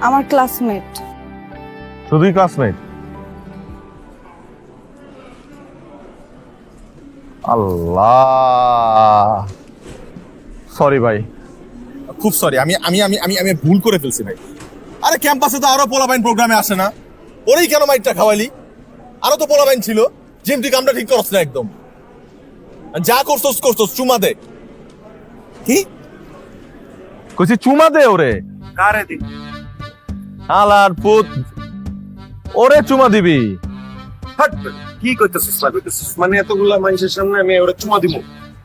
আমার ক্লাসমেট। শুধুই ক্লাসমেট? আল্লাহ, সরি ভাই, খুব সরি, আমি আমি আমি আমি আমি ভুল করে ফেলছি ভাই। আরে ক্যাম্পাসে তো আরো পোলাবাইন প্রোগ্রামে আসে না, ওরেই কেন মাইকটা খাওয়াইলি? আরো তো পোলাবাইন ছিল। জিম তুই কামটা ঠিক করছ না একদম। যা করছস করছস, চুমা দে। কি কইছি চুমা দে ওরে। কারে দি আলার পুত, ওরে চুমা দিবি? হাট কি কইতেছিস না কইতেছিস, মানে এতগুলা মানুষের সামনে আমি ওরে চুমা দিব?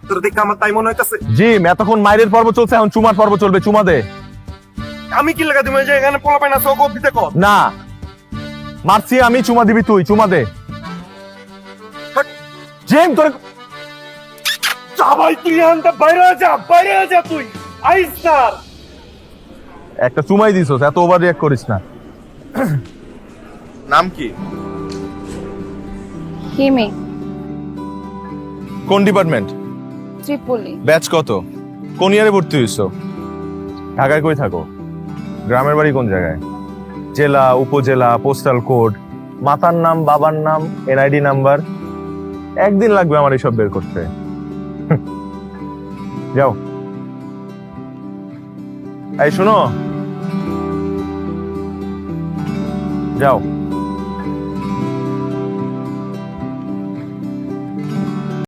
তোর দেখে আমার তাই মনে হইতাছে। জিম, এতক্ষণ মাইরের পর্ব চলছে, এখন চুমার পর্ব চলবে, চুমা দে। আমি কি লাগা তুমি যে এখানে পোলা পাই না চোখ দিতে কর? না, মারছি আমি, চুমা দিবি তুই, চুমা দে। জিম তোর যা ভাই, তুই আনতে বাইরে যা তুই আইস স্যার। একটা চুমাই দিছস, এত ওভার রিঅ্যাক্ট করিস না। নাম কি? হিমে। কোন ডিপার্টমেন্ট? ত্রিপলি। ব্যাচ কত? কোন ইয়ারে ভর্তি হইছো? ঢাকায় কই থাকো? গ্রামের বাড়ি কোন জায়গায়? জেলা, উপজেলা, পোস্টাল কোড, মাতার নাম, বাবার নাম, এনআইডি নাম্বার? একদিন লাগবে আমার এইসব বের করতে। যাও। এই শোনো, যাও।